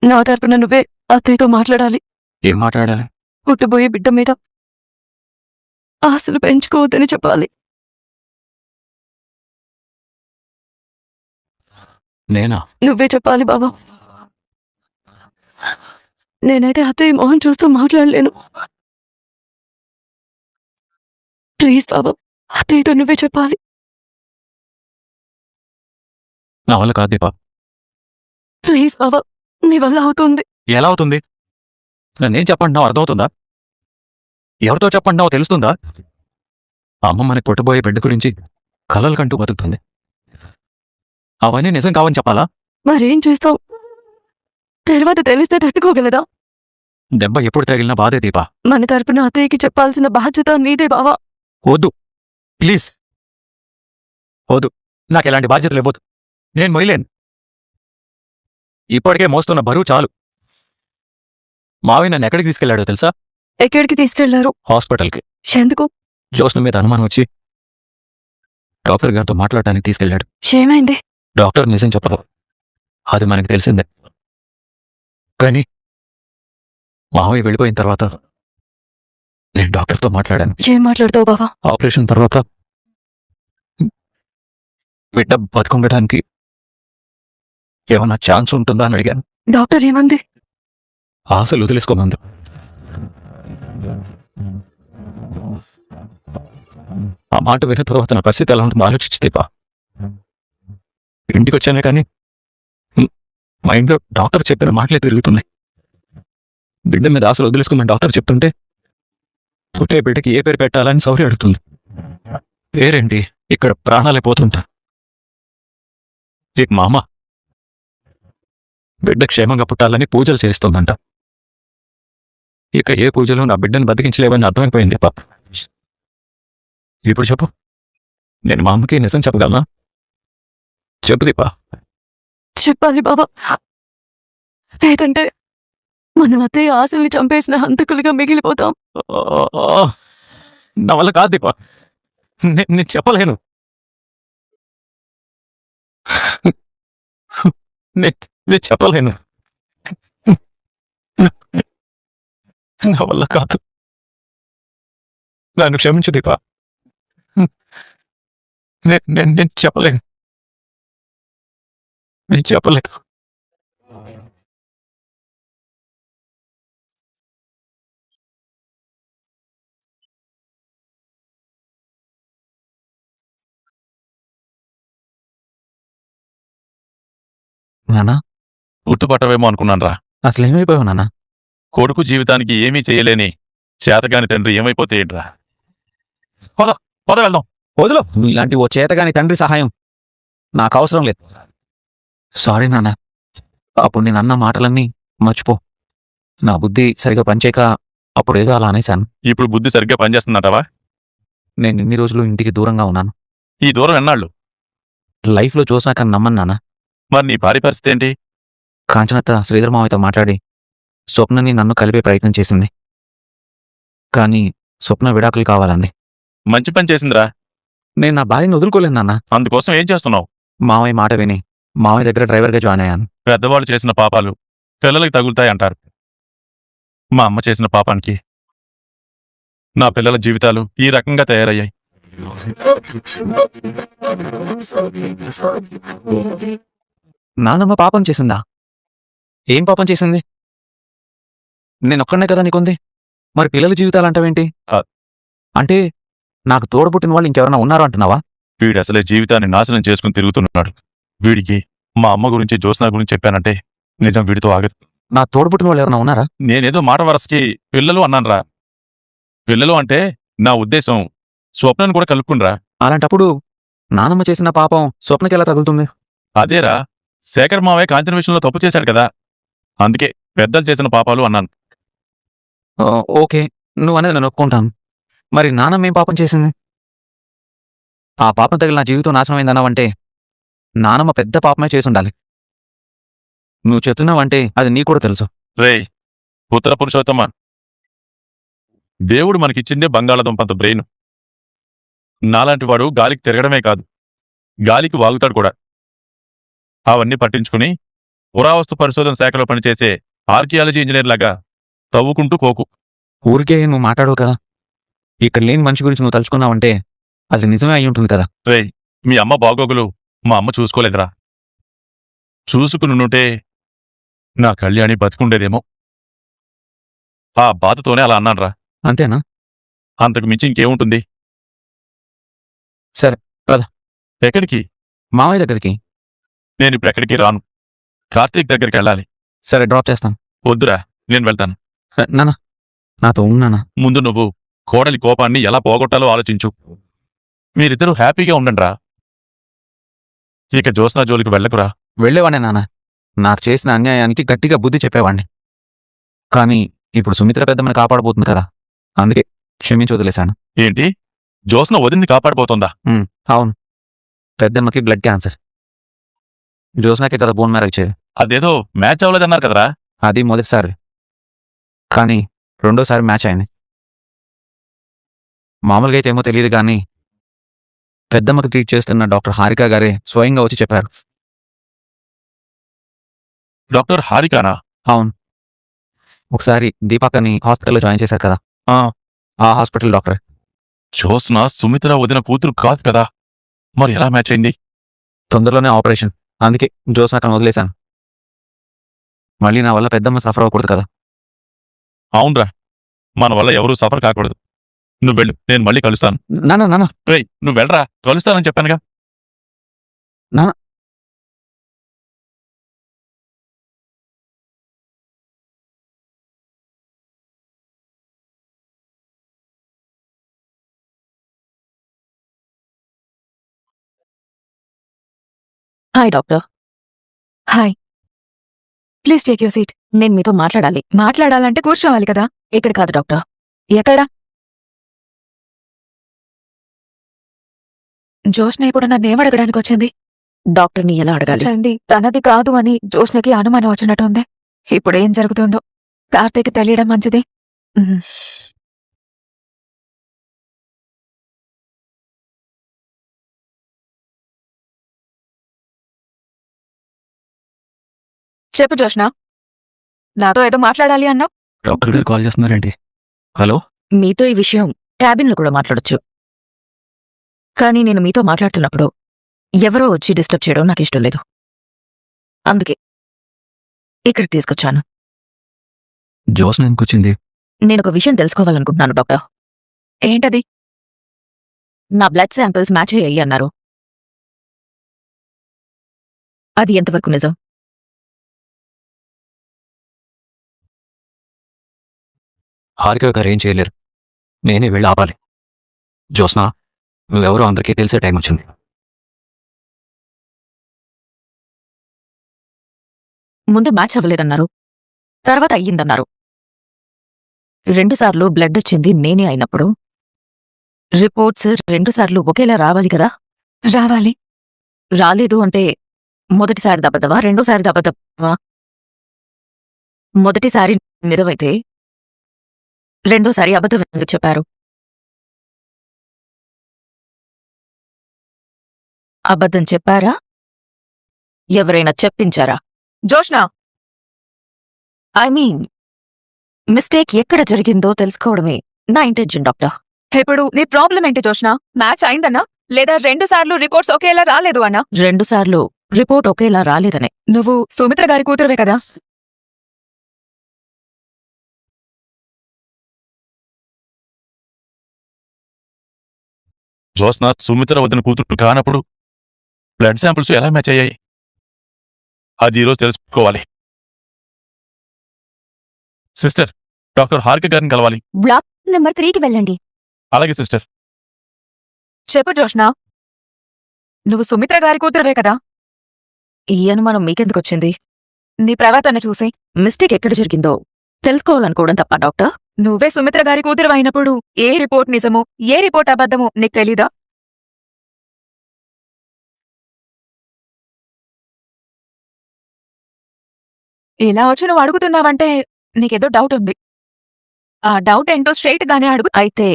నా తరపున నువ్వే అత్తయ్యతో మాట్లాడాలి. ఏం మాట్లాడాలి? పుట్టబోయే బిడ్డ మీద ఆశలు పెంచుకోవద్దని చెప్పాలి. నేనా? నువ్వే చెప్పాలి బావా. నేనైతే అత్తయ్య మొహం చూస్తూ మాట్లాడలేను. ప్లీజ్ బాబా, అత్తయ్యతో నువ్వే చెప్పాలి. నా వల్ల కాదు దీపా. ప్లీజ్ బాబా, నీ వల్ల అవుతుంది. ఎలా అవుతుంది? నన్నేం చెప్పంటున్నావు అర్థమవుతుందా? ఎవరితో చెప్పంటున్నావో తెలుస్తుందా? అమ్మ మనకి పుట్టబోయే బిడ్డ గురించి కలలు కంటూ బతుకుతుంది. అవన్నీ నిజం కావని చెప్పాలా? మరేం చేస్తావు? తర్వాత తెలిస్తే తట్టుకోగలదా? దెబ్బ ఎప్పుడు తగిలినా బాధే దీపా. మన తరపున అత్తయ్యకి చెప్పాల్సిన బాధ్యత నీదే బావా. వద్దు, ప్లీజ్ వద్దు. నాకు ఎలాంటి బాధ్యతలు ఇవ్వద్దు. నేను మొయ్యలేను. ఇప్పటికే మోస్తున్న బరువు చాలు. మావయ్య నన్ను ఎక్కడికి తీసుకెళ్లాడో తెలుసా? ఎక్కడికి తీసుకెళ్లారు? హాస్పిటల్కి. ఎందుకు? జోస్ను మీద అనుమానం వచ్చి డాక్టర్ గారితో మాట్లాడటానికి తీసుకెళ్లాడు. ఏమైంది? డాక్టర్ నిజం చెప్పరు, అది మనకి తెలిసిందే. కానీ మావయ్య వెళ్ళిపోయిన తర్వాత నేను డాక్టర్తో మాట్లాడాను. ఏం మాట్లాడతావు బావా? ఆపరేషన్ తర్వాత బిడ్డ బతుకుండటానికి ఏమన్నా ఛాన్స్ ఉంటుందా అని అడిగాను. డాక్టర్ ఏమంది? ఆశలు వదిలేసుకోమంది. ఆ మాట విన్న తర్వాత నా పరిస్థితి ఎలా ఉంటుందో ఆలోచించి దీపా. ఇంటికి వచ్చానే కానీ మైండ్లో డాక్టర్ చెప్పిన మాటలే తిరుగుతున్నాయి. బిడ్డ మీద ఆశలు వదిలేసుకోమని డాక్టర్ చెప్తుంటే పుట్టే బిడ్డకి ఏ పేరు పెట్టాలని సౌరి అడుగుతుంది. పేరేంటి? ఇక్కడ ప్రాణాలే పోతుంటా. ఇక మా అమ్మ బిడ్డ క్షేమంగా పుట్టాలని పూజలు చేస్తుందంట. ఇక ఏ పూజలు నా బిడ్డను బతికించలేవని అర్థమైపోయింది పాప. ఇప్పుడు చెప్పు, నేను మా అమ్మకి నిజం చెప్పగలనా? చెప్పు దీపా. చెప్పాలి బావా, లేదంటే మనం అత్తయ్య ఆశల్ని చంపేసిన హంతకులుగా మిగిలిపోతాం. నా వల్ల కాదు దీపా. నేను చెప్పలేను. నేను చెప్పలేను. నా వల్ల కాదు. నన్ను క్షమించు దీపా. నేను చెప్పలేను. నేను చెప్పలేదు. నానా, గుర్తుపట్టవేమో అనుకున్నాన్రా. అసలేమైపోయావు నాన్న? కొడుకు జీవితానికి ఏమీ చేయలేని చేతగాని తండ్రి ఏమైపోతే ఏంట్రా? పద పద వెళ్దాం. వదులు. నువ్వు ఇలాంటి ఓ చేతగాని తండ్రి సహాయం నాకు అవసరం లేదు. సారీ నాన్న, అప్పుడు నేను అన్న మాటలన్నీ మర్చిపో. నా బుద్ధి సరిగా పనిచేయక అప్పుడేదో అలా అనేశాను. ఇప్పుడు బుద్ధి సరిగ్గా పనిచేస్తుందంటావా? నేను ఇన్ని రోజులు ఇంటికి దూరంగా ఉన్నాను. ఈ దూరం ఎన్నాళ్ళు? లైఫ్లో చూసాక నమ్మను నాన్న. మరి నీ భార్య పరిస్థితి ఏంటి? కాంచనత్త శ్రీధర్ మావయ్యతో మాట్లాడి స్వప్నని నన్ను కలిపే ప్రయత్నం చేసింది. కానీ స్వప్న విడాకులు కావాలంది. మంచి పని చేసిందిరా. నేను నా భార్యని వదులుకోలేను నాన్న. అందుకోసం ఏం చేస్తున్నావు? మావయ్య మాట విని మావయ్య దగ్గర డ్రైవర్గా జాయిన్ అయ్యాను. పెద్దవాళ్ళు చేసిన పాపాలు పిల్లలకి తగులుతాయి అంటారు. మా అమ్మ చేసిన పాపానికి నా పిల్లల జీవితాలు ఈ రకంగా తయారయ్యాయి. నానమ్మ పాపం చేసిందా? ఏం పాపం చేసింది? నేనొక్కడనే కదా నీకుంది. మరి పిల్లల జీవితాలు అంటావేంటి? అంటే నాకు తోడబుట్టిన వాళ్ళు ఇంకెవరన్నా ఉన్నారు అంటున్నావా? వీడు అసలే జీవితాన్ని నాశనం చేసుకుని తిరుగుతున్నాడు. వీడికి మా అమ్మ గురించి జ్యోత్స్న గురించి చెప్పానంటే నిజం వీడితో ఆగదు. నా తోడబుట్టిన వాళ్ళు ఎవరన్నా ఉన్నారా? నేనేదో మాట వరసకి పిల్లలు అన్నానురా. పిల్లలు అంటే నా ఉద్దేశం స్వప్నను కూడా కలుపుకునిరా. అలాంటప్పుడు నానమ్మ చేసిన పాపం స్వప్నకి ఎలా తగులుతుంది? అదేరా, శేఖర్ మావయ్య కాంచన విషయంలో తప్పు చేశాడు కదా, అందుకే పెద్దలు చేసిన పాపాలు అన్నాను. ఓకే, నువ్వు అనేది నేను ఒప్పుకుంటాను. మరి నానమ్మ ఏం పాపం చేసింది? ఆ పాపం తగిలి నా జీవితం నాశనమైందన్నావంటే నానమ్మ పెద్ద పాపమే చేసుండాలి. నువ్వు చెప్తున్నావంటే అది నీ కూడా తెలుసు. రేయ్ ఉత్తర పురుషోత్తమ, దేవుడు మనకిచ్చిందే బంగాళదుంపంత బ్రెయిన్. నాలాంటి వాడు గాలికి తిరగడమే కాదు, గాలికి వాగుతాడు కూడా. అవన్నీ పట్టించుకుని పురావస్తు పరిశోధన శాఖలో పనిచేసే ఆర్కియాలజీ ఇంజనీర్ లాగా తవ్వుకుంటూ కోకు. ఊరికే నువ్వు మాట్లాడవు కదా. ఇక్కడ లేని మనిషి గురించి నువ్వు తలుచుకున్నావంటే అది నిజమే అయి ఉంటుంది కదా. రేయ్, మీ అమ్మ బాగోగులు మా అమ్మ చూసుకోలేదురా. చూసుకునుంటే నా కళ్యాణి బతికుండేదేమో. ఆ బాధతోనే అలా అన్నాన్రా. అంతేనా? అంతకు మించి ఇంకేముంటుంది? సరే, పద. ఎక్కడికి? మామయ్య దగ్గరికి. నేను ఇప్పుడు ఎక్కడికి రాను. కార్తీక్ దగ్గరికి వెళ్ళాలి. సరే, డ్రాప్ చేస్తాను. వద్దురా, నేను వెళ్తాను. నానా, నాతో ఉన్నానా? ముందు నువ్వు కోడలి కోపాన్ని ఎలా పోగొట్టాలో ఆలోచించు. మీరిద్దరూ హ్యాపీగా ఉండండిరా. ఇక జ్యోత్స్నా జోలికి వెళ్ళకురా. వెళ్ళేవాడినే నాన్న. నాకు చేసిన అన్యాయానికి గట్టిగా బుద్ధి చెప్పేవాడిని. కానీ ఇప్పుడు సుమిత్ర పెద్దమ్మని కాపాడబోతుంది కదా, అందుకే క్షమించి వదిలేశాను. ఏంటి? జ్యోత్స్న వదిన్ని కాపాడిపోతుందా? అవును. పెద్దమ్మకి బ్లడ్ క్యాన్సర్. జ్యోత్స్నాకే కదా బోన్ మ్యారేజ్ ఇచ్చేది. అదేదో మ్యాచ్ అవ్వలేదన్నారు కదరా. అది మొదటిసారి. కానీ రెండోసారి మ్యాచ్ అయింది. మామూలుగా అయితే ఏమో తెలియదు కానీ పెద్దమ్మకి ట్రీట్ చేస్తున్న డాక్టర్ హారిక గారే స్వయంగా వచ్చి చెప్పారు. డాక్టర్ హారికానా? అవును. ఒకసారి దీపాకని హాస్పిటల్లో జాయిన్ చేశారు కదా, ఆ. ఆ హాస్పిటల్ డాక్టర్. జ్యోత్స్న సుమిత్ర వదిన కూతురు కాదు కదా, మరి ఎలా మ్యాచ్ అయింది? తొందరలోనే ఆపరేషన్. అందుకే జ్యోత్స్నాకని వదిలేశాను. మళ్ళీ నా వల్ల పెద్దమ్మ సఫర్ అవ్వకూడదు కదా. అవునరా, మన వల్ల ఎవరూ సఫర్ కాకూడదు. నువ్వు వెళ్ళు, నేను మళ్ళీ కలుస్తాను. నాన్న, రేయ్, నువ్వు వెళ్ళరా, కలుస్తానని చెప్పానుగా. Hi doctor. Hi. Please take your seat. నేను మీతో మాట్లాడాలి. మాట్లాడాలంటే కూర్చోవాలి కదా. ఇక్కడ కాదు డాక్టర్. ఎక్కడా? జోష్న ఇప్పుడు నన్ను ఏమడగడానికి వచ్చింది? డాక్టర్ని ఎలా అడగాలి? తనది కాదు అని జోష్నకి అనుమానం వచ్చినట్టు ఉంది. ఇప్పుడు ఏం జరుగుతుందో కార్తీక్ తెలియడం మంచిది. చెప్పు జోష్న. నాతో ఏదో మాట్లాడాలి అన్నావు. డాక్టర్ గారు కాల్ చేస్తున్నారేంటి? హలో. మీతో ఈ విషయం క్యాబిన్లో కూడా మాట్లాడొచ్చు, కానీ నేను మీతో మాట్లాడుతున్నప్పుడు ఎవరో వచ్చి డిస్టర్బ్ చేయడం నాకు ఇష్టం లేదు. అందుకే ఇక్కడికి తీసుకొచ్చాను. జ్యోత్స్న ఎందుకొచ్చింది? నేనొక విషయం తెలుసుకోవాలనుకుంటున్నాను డాక్టర్. ఏంటది? నా బ్లడ్ శాంపిల్స్ మ్యాచ్ అయ్యాయి అన్నారు. అది ఎంతవరకు నిజం? హారిక గారు ఏం చేయలేరు. నేనే వెళ్ళి ఆపాలి. జ్యోత్స్న, నువ్వెవరో అందరికీ తెలిసే టైం వచ్చింది. ముందు మ్యాచ్ అవ్వలేదన్నారు, తర్వాత అయ్యిందన్నారు. 2 సార్లు బ్లడ్ వచ్చింది నేనే అయినప్పుడు రిపోర్ట్స్ 2 సార్లు ఒకేలా రావాలి కదా. రావాలి. రాలేదు అంటే మొదటిసారి అబద్ధమా, రెండోసారి అబద్ధమా? మొదటిసారి నిజమైతే రెండోసారి అబద్ధం ఎందుకు చెప్పారు? అబద్ధం చెప్పారా, ఎవరైనా చెప్పించారా? జోష్న, ఐ మీన్ మిస్టేక్ ఎక్కడ జరిగిందో తెలుసుకోవడమే నా ఇంటెన్షన్ డాక్టర్. ఇప్పుడు నీ ప్రాబ్లం ఏంటి జోష్న? మ్యాచ్ అయిందన్నా, లేదా 2 సార్లు రిపోర్ట్స్ ఒకేలా రాలేదు అన్నా? 2 సార్లు రిపోర్ట్ ఒకేలా రాలేదనే. నువ్వు సుమిత్ర గారి కూతురువే కదా. జ్యోత్స్న సుమిత్ర వదిన కూతురు కానప్పుడు బ్లడ్ శాంపిల్స్ ఎలా మ్యాచ్ అయ్యాయి? అది ఈరోజు తెలుసుకోవాలి. సిస్టర్, డాక్టర్ హారిక గారిని కలవాలి. బ్లాక్ నెంబర్ 3కి వెళ్ళండి. అలాగే సిస్టర్. చెప్పు జోష్న, నువ్వు సుమిత్ర గారి కూతురువే కదా. ఈ అనుమానం మీకెందుకొచ్చింది? నీ ప్రవర్తన చూసి మిస్టేక్ ఎక్కడ జరిగిందో తెలుసుకోవాలనుకోవడం తప్ప డాక్టర్? నువ్వే సుమిత్ర గారి కూతురు అయినప్పుడు ఏ రిపోర్ట్ నిజమో ఏ రిపోర్ట్ అబద్ధమో నీకు తెలీదా? ఇలా వచ్చి నువ్వు అడుగుతున్నావంటే నీకేదో డౌట్ ఉంది. ఆ డౌట్ ఏంటో స్ట్రైట్ గానే అడుగు. అయితే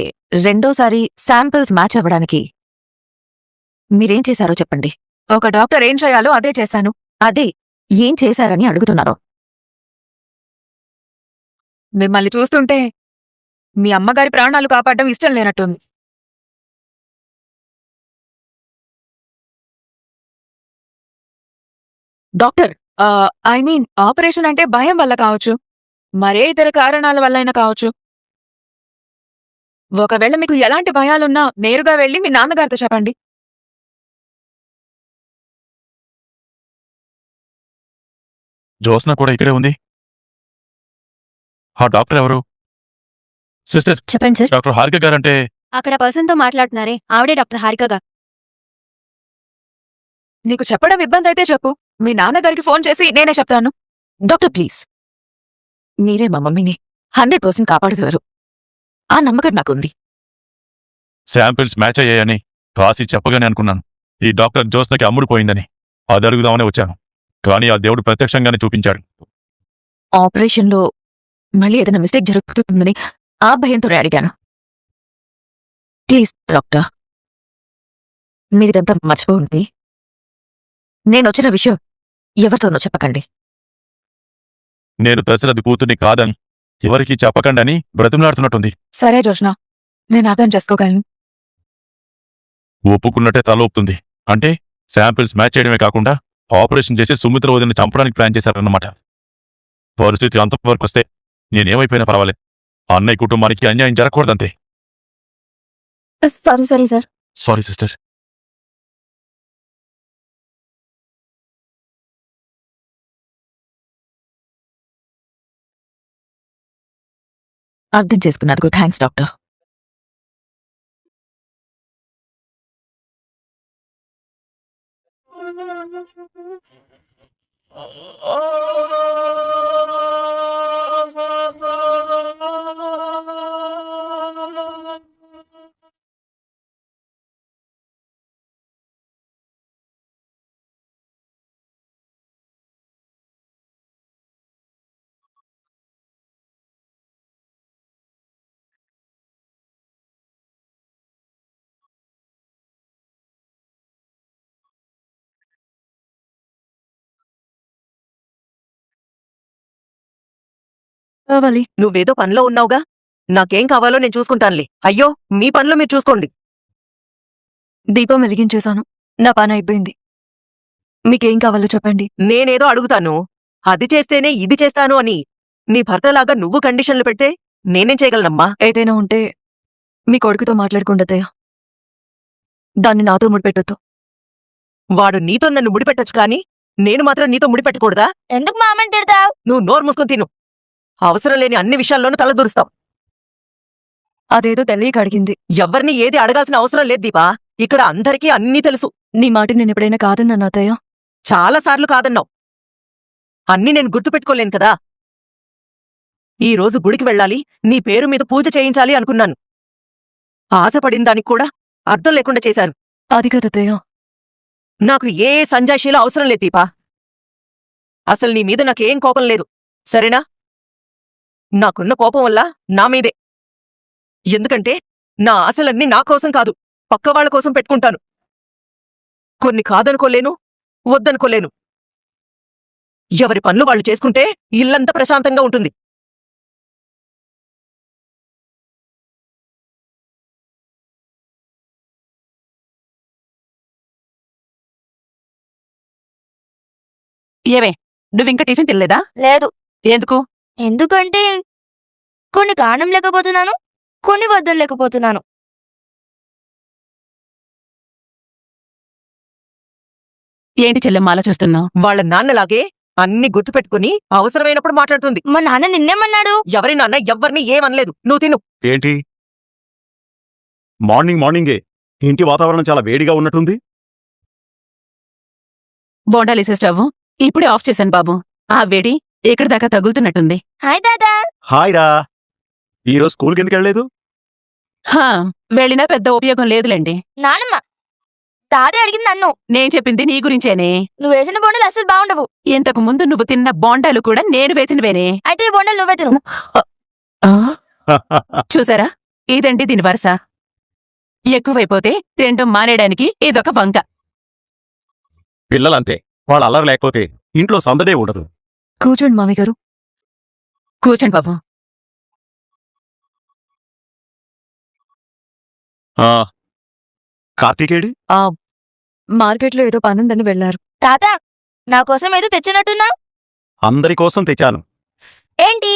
రెండోసారి శాంపిల్స్ మ్యాచ్ అవ్వడానికి మీరేం చేశారో చెప్పండి. ఒక డాక్టర్ ఏం చేయాలో అదే చేశాను. అదే ఏం చేశారని అడుగుతున్నారు. మిమ్మల్ని చూస్తుంటే మీ అమ్మగారి ప్రాణాలు కాపాడడం ఇష్టం లేనట్టుంది. డాక్టర్, ఐ మీన్ ఆపరేషన్ అంటే భయం వల్ల కావచ్చు, మరే ఇతర కారణాల వల్లైనా కావచ్చు. ఒకవేళ మీకు ఎలాంటి భయాలున్నా నేరుగా వెళ్ళి మీ నాన్నగారితో చెప్పండి. జ్యోత్స్న కూడా ఇక్కడే ఉంది. ఆ డాక్టర్ ఎవరు? సిస్టర్, చెప్పండి సార్. డాక్టర్ హారిక గారంటే అక్కడ పర్సన్తో మాట్లాడుతున్నారే ఆవిడే డాక్టర్ హారికగా. నీకు చెప్పడం ఇబ్బంది అయితే చెప్పు, మీ నాన్నగారికి ఫోన్ చేసి నేనే చెప్తాను. డాక్టర్ ప్లీజ్, మీరే మా మమ్మీని 100% కాపాడగలరు. ఆ నమ్మకం నాకుంది. శాంపిల్స్ మ్యాచ్ అయ్యాయని రాసి చెప్పగానే అనుకున్నాను ఈ డాక్టర్ జ్యోత్స్నకి అమ్ముడు పోయిందని. అది అడుగుదామని వచ్చాను, కానీ ఆ దేవుడు ప్రత్యక్షంగానే చూపించాడు. ఆపరేషన్లో మళ్ళీ ఏదైనా మిస్టేక్ జరుగుతుందని ఆ భయంతోనే అడిగాను. ప్లీజ్ డాక్టర్, మీరిదంతా మర్చిపోండి. నేనొచ్చిన విషయం ఎవరితోనో చెప్పకండి. నేను దశరథి కూతుర్ని కాదని ఎవరికీ చెప్పకండని బ్రతిమలాడుతున్నట్టుంది. సరే జోష్న, నేను అర్థం చేసుకోగలను. ఒప్పుకున్నట్టే తల ఊపుతుంది. అంటే శాంపిల్స్ మ్యాచ్ చేయడమే కాకుండా ఆపరేషన్ చేసి సుమిత్ర వదిలిని చంపడానికి ప్లాన్ చేశారన్నమాట. పరిస్థితి అంతవరకు వస్తే నేనేమైపోయినా పర్వాలేదు, అన్నయ్య కుటుంబానికి అన్యాయం జరగకూడదంతే. Sorry sir. Sorry sister. అర్థం చేసుకున్నందుకు థ్యాంక్స్ డాక్టర్. కావాలి. నువ్వేదో పనిలో ఉన్నావుగా, నాకేం కావాలో నేను చూసుకుంటానులే. అయ్యో, మీ పనులు మీరు చూసుకోండి. దీపం వెలిగించేశాను, నా పని అయిపోయింది. మీకేం కావాలో చెప్పండి. నేనేదో అడుగుతాను, అది చేస్తేనే ఇది చేస్తాను అని నీ భర్తలాగా నువ్వు కండిషన్లు పెడితే నేనేం చేయగలనమ్మా? ఏదైనా ఉంటే మీ కొడుకుతో మాట్లాడుకుండతయ్య, దాన్ని నాతో ముడిపెట్టొద్దు. వాడు నీతో నన్ను ముడిపెట్టొచ్చు కానీ నేను మాత్రం నీతో ముడిపెట్టకూడదా? ఎందుకు మా అమ్మని తిడతావు? నువ్వు నోరు మూసుకొని తిను. అవసరం లేని అన్ని విషయాల్లోనూ తలదూరుస్తావు. అదేదో తెలియక అడిగింది. ఎవ్వరిని ఏది అడగాల్సిన అవసరం లేదు దీపా. ఇక్కడ అందరికీ అన్నీ తెలుసు. నీ మాట నేను ఎప్పుడైనా కాదన్నాను అత్తయ్య. చాలాసార్లు కాదన్నావు. అన్నీ నేను గుర్తుపెట్టుకోలేను కదా. ఈ రోజు గుడికి వెళ్ళాలి, నీ పేరు మీద పూజ చేయించాలి అనుకున్నాను. ఆశపడిన దానికి కూడా అర్థం లేకుండా చేశారు. అది కదత్తయ్య. నాకు ఏ సంజాయిషీలో అవసరం లేదు దీపా. అసలు నీ మీద నాకేం కోపం లేదు, సరేనా? నాకున్న కోపం వల్ల నా మీదే. ఎందుకంటే నా ఆశలన్నీ నా కోసం కాదు, పక్కవాళ్ల కోసం పెట్టుకుంటాను. కొన్ని కాదనుకోలేను, వద్దనుకోలేను. ఎవరి పనులు వాళ్ళు చేసుకుంటే ఇల్లంతా ప్రశాంతంగా ఉంటుంది. ఏమే, నువ్వింక టిఫిన్ తినలేదా? లేదు. ఎందుకు? ఎందుకంటే కొన్ని కారణం లేకపోతున్నాను, కొన్ని వద్దలు లేకపోతున్నాను. ఏంటి చెల్లెమ్మ ఆలోచిస్తున్నావు? వాళ్ళ నాన్నలాగే అన్ని గుర్తుపెట్టుకుని అవసరమైనప్పుడు మాట్లాడుతుంది. మా నాన్న నిన్నేమన్నాడు? ఎవరి నాన్న ఎవ్వరిని ఏమనలేదు, నువ్వు తిను. ఏంటి మార్నింగే ఇంటి వాతావరణం చాలా వేడిగా ఉన్నట్టుంది. బోండాలేసే స్టవ్ ఇప్పుడే ఆఫ్ చేశాను బాబు. ఆ వేడి ఎక్కడి దాకా తగులుతున్నట్టుంది. హాయ్ దాదా. హాయ్ రా, ఈరోజు స్కూల్కి ఎందుకు వెళ్ళలేదు? హా, వెళ్ళినా పెద్ద ఉపయోగం లేదులేండి. నానమ్మ, తాతే అడిగింది నన్ను. నేను చెప్పింది నీ గురించేనే. నువ్వు వేసిన బొండలు అస్సలు బాగుండవు. ఇంతకు ముందు నువ్వు తిన్న బోండాలు కూడా నేను వేసినవేనే. అయితే ఈ బొండలు నువ్వే తిను. చూసారా, ఇదండి దీని వరుస. ఎక్కువైపోతే తినడం మానేయడానికి ఇదొక వంక. పిల్లలంతే, వాళ్ళ అల్లరి లేకపోతే ఇంట్లో సందడే ఉండదు. కూర్చోండి మామయ్య గారు. కూర్చోండి బాబు. ఆ కార్తీకేడి? మార్కెట్లో ఏదో పనుందని వెళ్లారు. తాత నా కోసం ఏదో తెచ్చినట్టున్నా. అందరి కోసం తెచ్చాను. ఏంటి?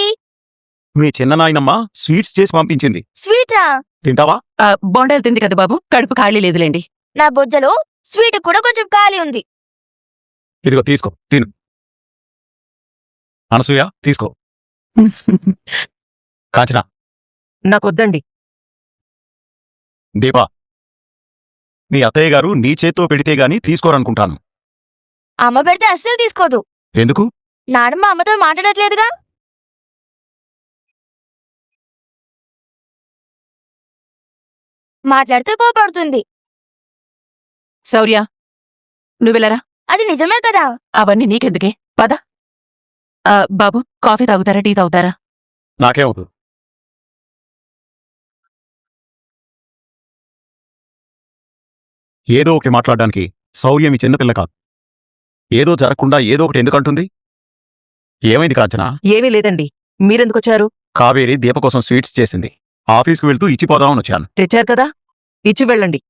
మీ చిన్న నాయనమ్మ స్వీట్స్ చేసి పంపించింది. స్వీటా? తింటావా? బొండాలు తింది కదా బాబు, కడుపు ఖాళీ లేదులేండి. నా బొజ్జలో స్వీట్ కూడా కొంచెం ఖాళీ ఉంది. ఇదిగో తీసుకో, తిను. అనసూయ తీసుకో. కాంచనా, నాకొద్దండి. దీపా, మీ అత్తయ్య గారు నీ చేత్తో పెడితే గాని తీసుకోరనుకుంటాను. అమ్మ పెడితే అస్సలు తీసుకోదు. ఎందుకు? నానమ్మ అమ్మతో మాట్లాడట్లేదుగా. మాట్లాడితే కోపడుతుంది. శౌర్య, నువ్వెళ్ళరా. అది నిజమే కదా. అవన్నీ నీకెందుకే, పద. బాబు, కాఫీ తాగుతారా, టీ తాగుతారా? నాకేమవుతుంది? ఏదో ఒకటి మాట్లాడడానికి శౌర్యం ఈ చిన్నపిల్ల కాదు. ఏదో జరగకుండా ఏదో ఒకటి ఎందుకంటుంది? ఏమైంది కాంచనా? ఏమీ లేదండి. మీరెందుకొచ్చారు? కావేరి దీప కోసం స్వీట్స్ చేసింది. ఆఫీస్కి వెళ్తూ ఇచ్చిపోదామని వచ్చాను. తెచ్చారు కదా, ఇచ్చి వెళ్ళండి.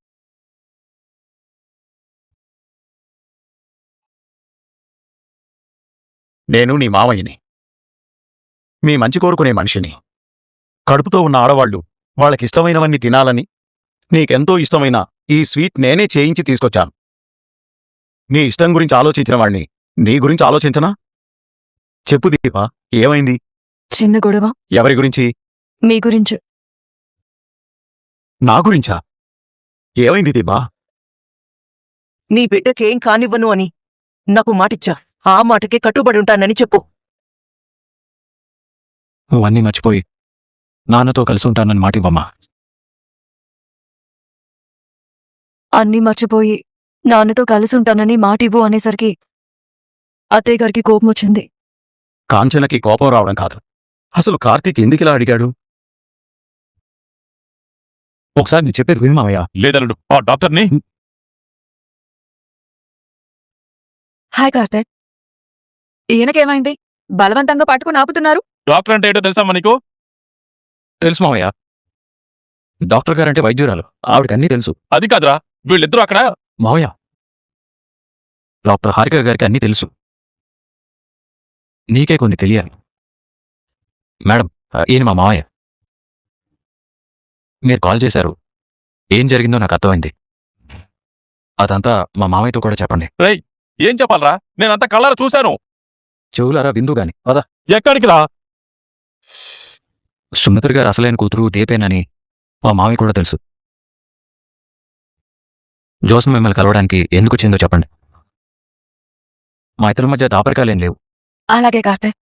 నేను నీ మావయ్యని, మీ మంచి కోరుకునే మనిషిని. కడుపుతో ఉన్న ఆడవాళ్లు వాళ్ళకిష్టమైనవన్నీ తినాలని నీకెంతో ఇష్టమైన ఈ స్వీట్ నేనే చేయించి తీసుకొచ్చాను. నీ ఇష్టం గురించి ఆలోచించిన వాణ్ణి నీ గురించి ఆలోచించనా? చెప్పు దీపా, ఏమైంది? చిన్న గొడవ. ఎవరి గురించి? మీ గురించి. నా గురించా? ఏమైంది దీపా? నీ బిడ్డకేం కానివ్వను అని నాకు మాటిచ్చా. ఆ మాటకే కట్టుబడి ఉంటానని చెప్పు. నువ్వన్నీ మర్చిపోయి నాన్నతో కలిసి ఉంటానని మాటివ్వమ్మా. అన్నీ మర్చిపోయి నాన్నతో కలిసి ఉంటానని మాటివ్వు అనేసరికి అత్తయ్య గారికి కోపం వచ్చింది. కాంచనకి కోపం రావడం కాదు, అసలు కార్తీక్ ఎందుకిలా అడిగాడు? ఒకసారి నేను చెప్పేది విను మావయ్య. లేదన్నాడు ఆ డాక్టర్ని. హాయ్ కార్తీక్. ఈయనకేమైంది? బలవంతంగా పట్టుకుని ఆపుతున్నారు. డాక్టర్ అంటే ఏంటో తెలుసమ్మా నీకు? తెలుసు మావయ్య. డాక్టర్ గారంటే వైద్యురాలు, ఆవిడకి అన్నీ తెలుసు. అది కాదురా, వీళ్ళిద్దరూ అక్కడ. మావయ్య, డాక్టర్ హారిక గారికి అన్నీ తెలుసు. నీకే కొన్ని తెలియాలి. మేడం, ఈయన మా మావయ్య. మీరు కాల్ చేశారు, ఏం జరిగిందో నాకు అర్థమైంది. అదంతా మా మావయ్యతో కూడా చెప్పండి. ఏం చెప్పాలరా? నేనంతా కళ్ళారా చూశాను. చెవులారా విందు గాని పదా. ఎక్కడికి రా? సుమిత్ర గారు అసలైన కూతురు దీపేనని మా మావయ్య కూడా తెలుసు. జోస్న మిమ్మల్ని కలవడానికి ఎందుకు వచ్చిందో చెప్పండి. మా ఇద్దరి మధ్య దాపరికాలేం లేవు. అలాగే కార్తీక్.